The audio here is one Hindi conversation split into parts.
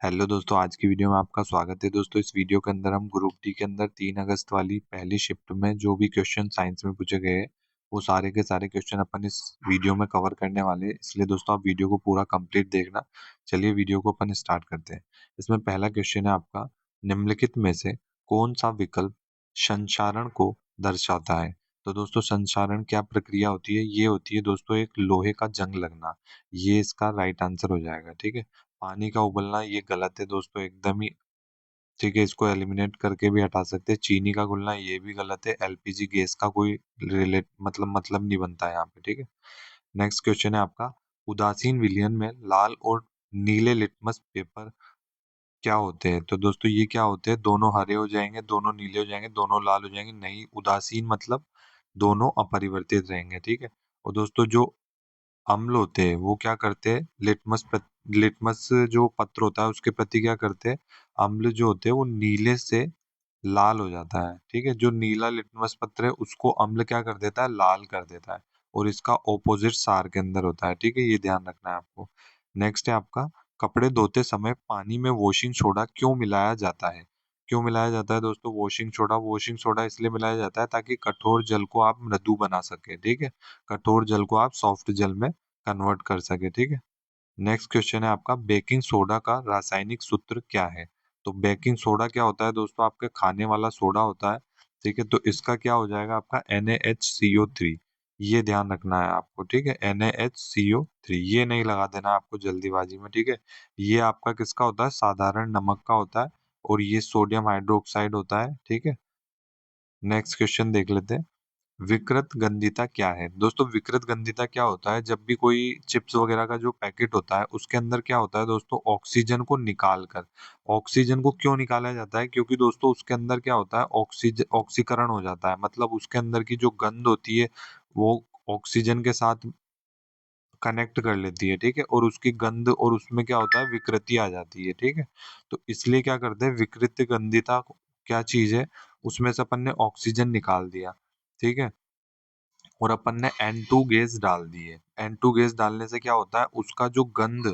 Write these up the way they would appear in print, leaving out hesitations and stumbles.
हेलो दोस्तों, आज की वीडियो में आपका स्वागत है। दोस्तों, इस वीडियो के अंदर हम ग्रुप डी के अंदर 3 अगस्त वाली पहली शिफ्ट में जो भी क्वेश्चन साइंस में पूछे गए हैं, वो सारे के सारे क्वेश्चन अपन इस वीडियो में कवर करने वाले हैं। इसलिए दोस्तों, आप वीडियो को पूरा कंप्लीट देखना। चलिए वीडियो को अपन स्टार्ट करते हैं। इसमें पहला क्वेश्चन है आपका, निम्नलिखित में से कौन सा विकल्प संचारण को दर्शाता है? तो दोस्तों, संचारण क्या प्रक्रिया होती है? ये होती है दोस्तों एक लोहे का जंग लगना। ये इसका राइट आंसर हो जाएगा। ठीक है। पानी का उबलना ये गलत है दोस्तों, एकदम ही। ठीक है, इसको एलिमिनेट करके भी हटा सकते हैं। चीनी का घुलना ये भी गलत है। एलपीजी गैस का कोई रिलेट मतलब नहीं बनता है यहाँ पे। ठीक है। नेक्स्ट क्वेश्चन है आपका, उदासीन विलयन में लाल और नीले लिटमस पेपर क्या होते हैं? तो दोस्तों, ये क्या होते हैं? दोनों हरे हो जाएंगे, दोनों नीले हो जाएंगे, दोनों लाल हो जाएंगे? नहीं, उदासीन मतलब दोनों अपरिवर्तित रहेंगे। ठीक है। और दोस्तों, जो अम्ल होते हैं वो क्या करते हैं? लिटमस जो पत्र होता है उसके प्रति क्या करते हैं? अम्ल जो होते हैं वो नीले से लाल हो जाता है। ठीक है। जो नीला लिटमस पत्र है उसको अम्ल क्या कर देता है? लाल कर देता है। और इसका ऑपोजिट सार के अंदर होता है। ठीक है, ये ध्यान रखना है आपको। नेक्स्ट है आपका, कपड़े धोते समय पानी में वॉशिंग सोडा क्यों मिलाया जाता है? क्यों मिलाया जाता है दोस्तों वॉशिंग सोडा इसलिए मिलाया जाता है ताकि कठोर जल को आप मृदु बना सके। ठीक है। कठोर जल को आप सॉफ्ट जल में कन्वर्ट कर सके। ठीक है। नेक्स्ट क्वेश्चन है आपका, बेकिंग सोडा का रासायनिक सूत्र क्या है? तो बेकिंग सोडा क्या होता है दोस्तों? आपके खाने वाला सोडा होता है। ठीक है। तो इसका क्या हो जाएगा? आपका NaHCO3। ये ध्यान रखना है आपको। ठीक है, NaHCO3 ये नहीं लगा देना आपको जल्दीबाजी में। ठीक है। ये आपका किसका होता है? साधारण नमक का होता है। और ये सोडियम हाइड्रोक्साइड होता है। ठीक है। नेक्स्ट क्वेश्चन देख लेते हैं, विकृत गंधिता क्या है? दोस्तों, विकृत गंधिता क्या होता है? जब भी कोई चिप्स वगैरह का जो पैकेट होता है उसके अंदर क्या होता है दोस्तों? ऑक्सीजन को निकाल कर। ऑक्सीजन को क्यों निकाला जाता है? क्योंकि दोस्तों उसके अंदर क्या होता है? ऑक्सीकरण हो जाता है। मतलब उसके अंदर की जो गंध होती है वो ऑक्सीजन के साथ कनेक्ट कर लेती है। ठीक है। और उसकी गंध और उसमें क्या होता है? विकृति आ जाती है। ठीक है। तो इसलिए क्या करते हैं? विकृत गंधिता क्या चीज है? उसमें से अपन ने ऑक्सीजन निकाल दिया। ठीक है। और अपन ने N2 गैस डाल दी है। N2 गैस डालने से क्या होता है? उसका जो गंध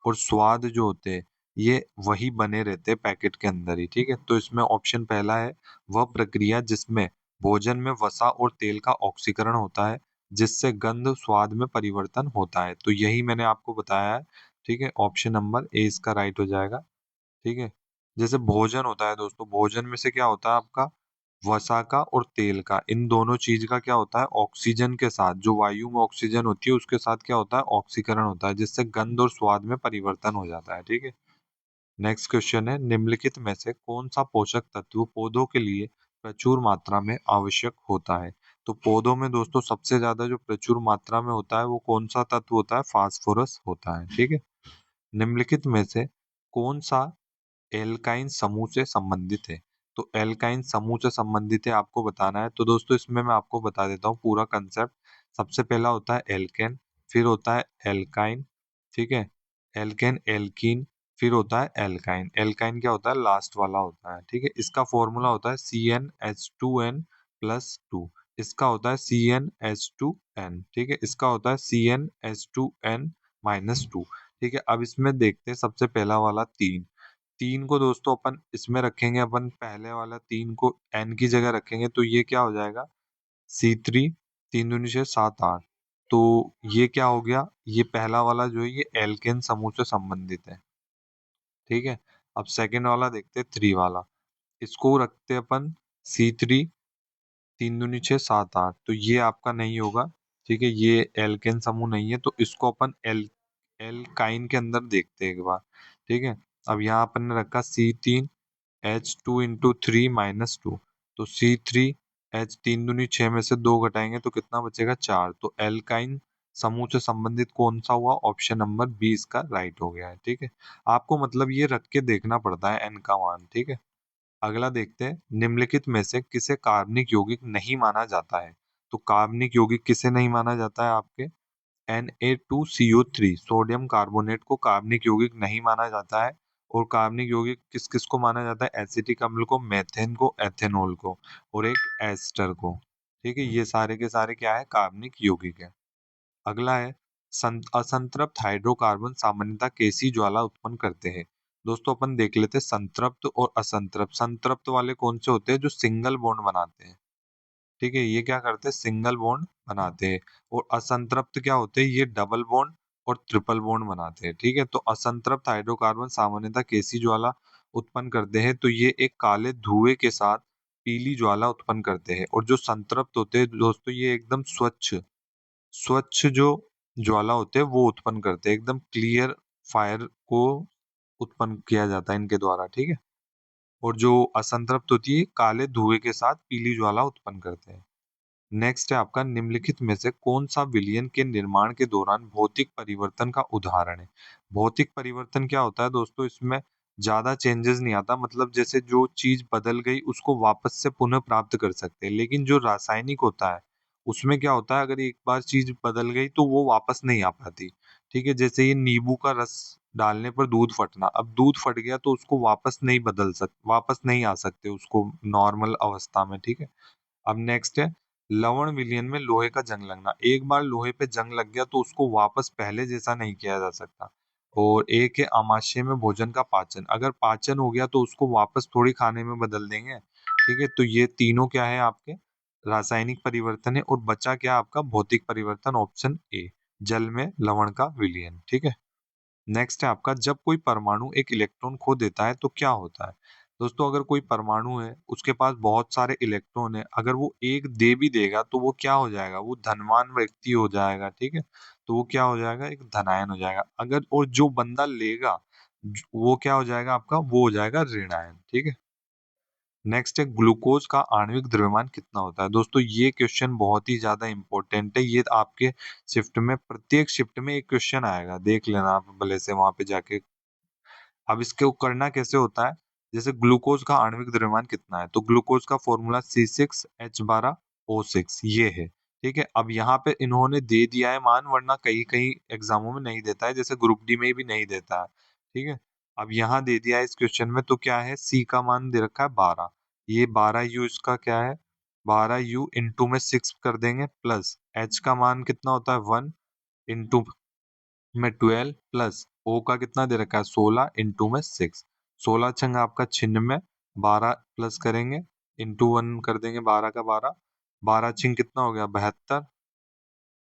और स्वाद जो होते हैं ये वही बने रहते हैं पैकेट के अंदर ही। ठीक है। तो इसमें ऑप्शन पहला है, वह प्रक्रिया जिसमें भोजन में वसा और तेल का ऑक्सीकरण होता है जिससे गंध स्वाद में परिवर्तन होता है। तो यही मैंने आपको बताया है। ठीक है। ऑप्शन नंबर ए इसका राइट हो जाएगा। ठीक है। जैसे भोजन होता है दोस्तों, भोजन में से क्या होता है आपका? वसा का और तेल का, इन दोनों चीज का क्या होता है? ऑक्सीजन के साथ, जो वायु में ऑक्सीजन होती है उसके साथ क्या होता है? ऑक्सीकरण होता है जिससे गंध और स्वाद में परिवर्तन हो जाता है। ठीक है। नेक्स्ट क्वेश्चन है, निम्नलिखित में से कौन सा पोषक तत्व पौधों के लिए प्रचुर मात्रा में आवश्यक होता है? तो पौधों में दोस्तों सबसे ज्यादा जो प्रचुर मात्रा में होता है वो कौन सा तत्व होता है? फास्फोरस होता है। ठीक है। निम्नलिखित में से कौन सा एल्काइन समूह से संबंधित है? तो एल्काइन समूह से संबंधित है आपको बताना है। तो दोस्तों, इसमें मैं आपको बता देता हूँ पूरा कंसेप्ट। सबसे पहला होता है एल्केन, फिर होता है एल्काइन। ठीक है। एल्केन, एल्कीन, फिर होता है एल्काइन। एल्काइन क्या होता है? लास्ट वाला होता है। ठीक है। इसका फॉर्मूला होता है CnH2n+2। इसका होता है CnH2n। ठीक है। इसका होता है CnH2n-2। ठीक है। अब इसमें देखते हैं सबसे पहला वाला तीन। तीन को दोस्तों अपन इसमें रखेंगे, अपन पहले वाला तीन को एन की जगह रखेंगे तो ये क्या हो जाएगा? C3। तीन दूनी छः, सात आठ। तो ये क्या हो गया? ये पहला वाला जो है ये एल्केन समूह से संबंधित है। ठीक है। अब सेकेंड वाला देखते हैं, थ्री वाला। इसको रखते हैं अपन C3। तीन दूनी छः, सात आठ। तो ये आपका नहीं होगा। ठीक है, ये एल्केन समूह नहीं है। तो इसको अपन एल्काइन के अंदर देखते हैं एक बार। ठीक है। अब यहाँ अपन ने रखा C3H2 × 3 - 2। तो C3H, तीन दूनी छह में से दो घटाएंगे तो कितना बचेगा? चार। तो एल्काइन समूह से संबंधित कौन सा हुआ? ऑप्शन नंबर बी इसका राइट हो गया है। ठीक है। आपको मतलब ये रख के देखना पड़ता है एन का मान। ठीक है। अगला देखते हैं, निम्नलिखित में से किसे कार्बनिक यौगिक नहीं माना जाता है? तो कार्बनिक यौगिक किसे नहीं माना जाता है? आपके Na2CO3 सोडियम कार्बोनेट को कार्बनिक यौगिक नहीं माना जाता है। और कार्बनिक यौगिक किस किस को माना जाता है? एसिटिक अम्ल को, मेथेन को, एथेनॉल को, और एक एस्टर को। ठीक है। ये सारे के सारे क्या है? कार्बनिक यौगिक है। अगला है, असंतृप्त हाइड्रोकार्बन सामान्यतः कैसी ज्वाला उत्पन्न करते हैं? दोस्तों अपन देख लेते हैं संतृप्त और असंतृप्त। संतृप्त वाले कौन से होते हैं? जो सिंगल बॉन्ड बनाते हैं, ठीक है, ये क्या करते हैं? सिंगल बॉन्ड बनाते हैं। और असंतृप्त क्या होते हैं? ये डबल बॉन्ड और ट्रिपल बॉन्ड बनाते हैं, ठीक है। तो असंतृप्त हाइड्रोकार्बन सामान्यतः कैसी ज्वाला उत्पन्न करते हैं? तो ये एक काले धुएं के साथ पीली ज्वाला उत्पन्न करते हैं। और जो संतृप्त होते हैं दोस्तों, ये एकदम स्वच्छ स्वच्छ जो ज्वाला होते हैं वो उत्पन्न करते हैं, एकदम क्लियर फायर को उत्पन्न किया जाता है इनके द्वारा, ठीक है। और जो असंतृप्त होती है, काले धुएं के साथ पीली ज्वाला उत्पन्न करते हैं। नेक्स्ट है आपका, निम्नलिखित में से कौन सा विलयन के निर्माण के दौरान भौतिक परिवर्तन का उदाहरण है? भौतिक परिवर्तन क्या होता है दोस्तों? इसमें ज्यादा चेंजेस नहीं आता, मतलब जैसे जो चीज बदल गई उसको वापस से पुनः प्राप्त कर सकते हैं। लेकिन जो रासायनिक होता है उसमें क्या होता है, अगर एक बार चीज बदल गई तो वो वापस नहीं आ पाती, ठीक है। जैसे ये नींबू का रस डालने पर दूध फटना, अब दूध फट गया तो उसको वापस नहीं आ सकते उसको नॉर्मल अवस्था में, ठीक है। अब नेक्स्ट है, लवण विलयन में लोहे का जंग लगना। एक बार लोहे पे जंग लग गया तो उसको वापस पहले जैसा नहीं किया जा सकता। और एक है आमाशय में भोजन का पाचन। अगर पाचन हो गया तो उसको वापस थोड़ी खाने में बदल देंगे, ठीक है। तो ये तीनों क्या है आपके? रासायनिक परिवर्तन है। और बचा क्या आपका? भौतिक परिवर्तन, ऑप्शन ए, जल में लवण का विलयन, ठीक है। नेक्स्ट है आपका, जब कोई परमाणु एक इलेक्ट्रॉन खो देता है तो क्या होता है? दोस्तों अगर कोई परमाणु है उसके पास बहुत सारे इलेक्ट्रॉन है, अगर वो एक दे भी देगा तो वो क्या हो जाएगा? वो धनवान व्यक्ति हो जाएगा, ठीक है। तो वो क्या हो जाएगा? एक धनायन हो जाएगा। अगर और जो बंदा लेगा वो क्या हो जाएगा आपका? वो हो जाएगा ऋणायन, ठीक है। नेक्स्ट है, ग्लूकोज का आणविक द्रव्यमान कितना होता है? दोस्तों ये क्वेश्चन बहुत ही ज्यादा इंपॉर्टेंट है। ये आपके शिफ्ट में, प्रत्येक शिफ्ट में एक क्वेश्चन आएगा, देख लेना आप भले से वहां पे जाके। अब इसके करना कैसे होता है? जैसे ग्लूकोज का आणविक द्रव्यमान कितना है, तो ग्लूकोज का फॉर्मूला C6H12O6 ये है, ठीक है। अब यहाँ पे इन्होंने दे दिया है मान, वरना कई कई एग्जामों में नहीं देता है, जैसे ग्रुप डी में भी नहीं देता है, ठीक है। अब यहाँ दे दिया है इस क्वेश्चन में, तो क्या है? सी का मान दे रखा है 12। ये 12U इसका क्या है? 12U इंटू में 6 कर देंगे, प्लस एच का मान कितना होता है? 1 इंटू में 12, प्लस ओ का कितना दे रखा है? 16 इंटू में 6। 16 छंग आपका 96, 12 प्लस करेंगे, इंटू 1 कर देंगे, 12 का 12, 12 छिंग कितना हो गया? 72।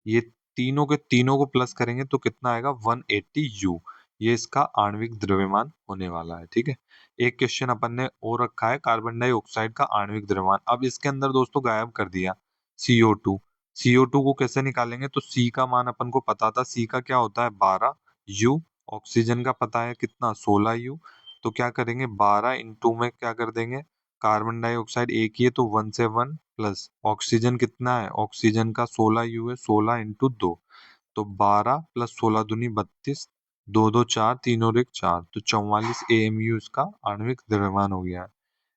ये तीनों के तीनों को प्लस करेंगे तो कितना आएगा? 180U। ये इसका आणविक द्रव्यमान होने वाला है, ठीक है। एक क्वेश्चन अपन ने और रखा है, कार्बन डाइऑक्साइड का आणविक द्रव्यमान। अब इसके अंदर दोस्तों गायब कर दिया CO2। CO2 को कैसे निकालेंगे? तो C का मान अपन को पता था, C का क्या होता है? 12U। ऑक्सीजन का पता है कितना? 16U। तो क्या करेंगे? 12 इंटू में क्या कर देंगे? कार्बन डाइऑक्साइड एक ही है तो 1 से 1, प्लस ऑक्सीजन कितना है? ऑक्सीजन का 16U है, 16 इंटू 2, तो 12 प्लस 16 दूनी 32, दो दो चार, तीन और एक चार, तो 44 AMU इसका आणविक द्रव्यमान हो गया है।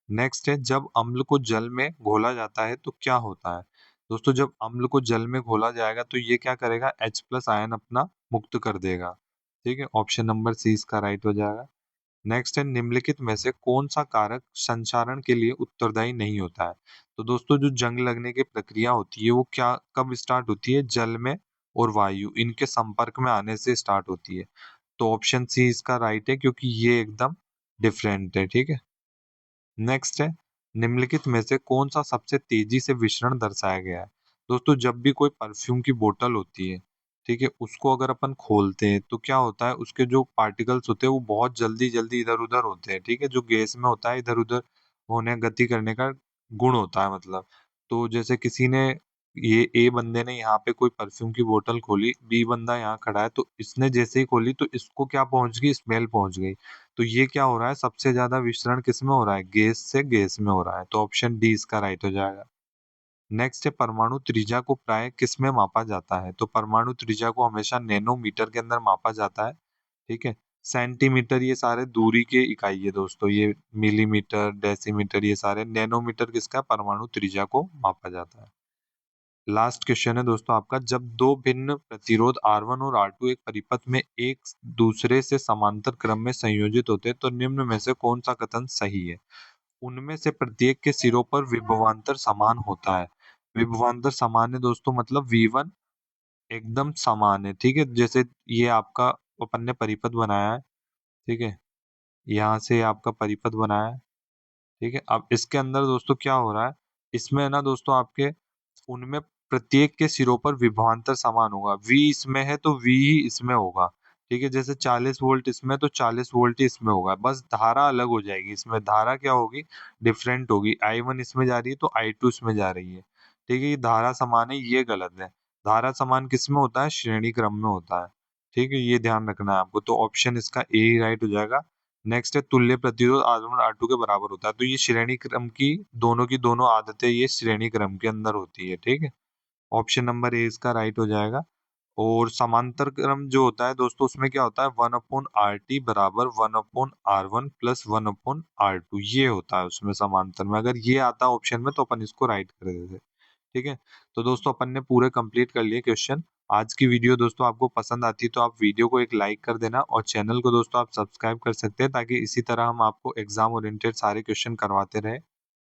नेक्स्ट है, जब अम्ल को जल में घोला जाता है तो क्या होता है? दोस्तों जब अम्ल को जल में घोला जाएगा तो ये क्या करेगा? H प्लस आयन अपना मुक्त कर देगा, ठीक है। ऑप्शन नंबर सी इसका राइट हो जाएगा। नेक्स्ट है, निम्नलिखित में से कौन सा कारक संचारण के लिए उत्तरदायी नहीं होता है? तो दोस्तों जो जंग लगने की प्रक्रिया होती है वो क्या कब स्टार्ट होती है? जल में और वायु इनके संपर्क में आने से स्टार्ट होती है। तो ऑप्शन सी इसका राइट है, क्योंकि ये एकदम डिफरेंट है, ठीक है। नेक्स्ट है, निम्नलिखित में से कौन सा सबसे तेजी से विसरण दर्शाया गया है? दोस्तों जब भी कोई परफ्यूम की बोतल होती है, ठीक है, उसको अगर अपन खोलते हैं तो क्या होता है? उसके जो पार्टिकल्स होते हैं वो बहुत जल्दी जल्दी इधर उधर होते हैं, ठीक है। जो गैस में होता है इधर उधर होने गति करने का गुण होता है, मतलब। तो जैसे किसी ने, ये ए बंदे ने यहाँ पे कोई परफ्यूम की बोतल खोली, बी बंदा यहाँ खड़ा है, तो इसने जैसे ही खोली तो इसको क्या पहुंच गई? स्मेल पहुंच गई। तो ये क्या हो रहा है? सबसे ज्यादा विसरण किस में हो रहा है? गैस से गैस में हो रहा है, तो ऑप्शन डी इसका राइट हो जाएगा। नेक्स्ट है, परमाणु त्रिज्या को प्राय किस में मापा जाता है? तो परमाणु त्रिज्या को हमेशा नैनोमीटर के अंदर मापा जाता है, ठीक है। सेंटीमीटर ये सारे दूरी के इकाई है दोस्तों, ये मिलीमीटर, डेसीमीटर, ये सारे। नैनोमीटर किसका? परमाणु त्रिज्या को मापा जाता है। लास्ट क्वेश्चन है दोस्तों आपका, जब दो भिन्न प्रतिरोध R1 और R2 एक परिपथ में एक दूसरे से समांतर क्रम में संयोजित होते हैं तो निम्न में से कौन सा कथन सही है? उनमें से प्रत्येक के सिरों पर विभवांतर समान होता है। विभवांतर समान है दोस्तों, मतलब V1 एकदम समान है, ठीक है। जैसे ये आपका अपन ने परिपथ बनाया है, ठीक है। यहाँ से आपका परिपथ बना है। ठीक है, अब इसके अंदर दोस्तों क्या हो रहा है, इसमें है ना दोस्तों आपके उनमें प्रत्येक के सिरों पर विभवांतर समान होगा। V इसमें है तो V ही इसमें होगा। ठीक है, जैसे 40 वोल्ट इसमें तो 40 वोल्ट ही इसमें होगा, बस धारा अलग हो जाएगी। इसमें धारा क्या होगी, डिफरेंट होगी। I1 इसमें जा रही है तो I2 इसमें जा रही है। ठीक है, ये धारा समान है, ये गलत है। धारा समान किस में होता है, श्रेणी क्रम में होता है। ठीक है, ये ध्यान रखना है आपको। तो ऑप्शन इसका ए ही राइट हो जाएगा। नेक्स्ट है तुल्य प्रतिरोध R1 R2 के बराबर होता है। तो ये श्रेणी क्रम की दोनों आदतें ये श्रेणी क्रम के अंदर होती है। ठीक है, ऑप्शन नंबर ए इसका राइट हो जाएगा। और समांतर क्रम जो होता है दोस्तों, उसमें क्या होता है, 1/RT बराबर 1/R1 प्लस 1/R2, ये होता है उसमें समांतर में। अगर ये आता ऑप्शन में तो अपन इसको राइट कर देते। ठीक है, तो दोस्तों अपन ने पूरे कंप्लीट कर लिए क्वेश्चन। आज की वीडियो दोस्तों आपको पसंद आती है तो आप वीडियो को एक लाइक कर देना, और चैनल को दोस्तों आप सब्सक्राइब कर सकते हैं, ताकि इसी तरह हम आपको एग्जाम ओरिएंटेड सारे क्वेश्चन करवाते रहे।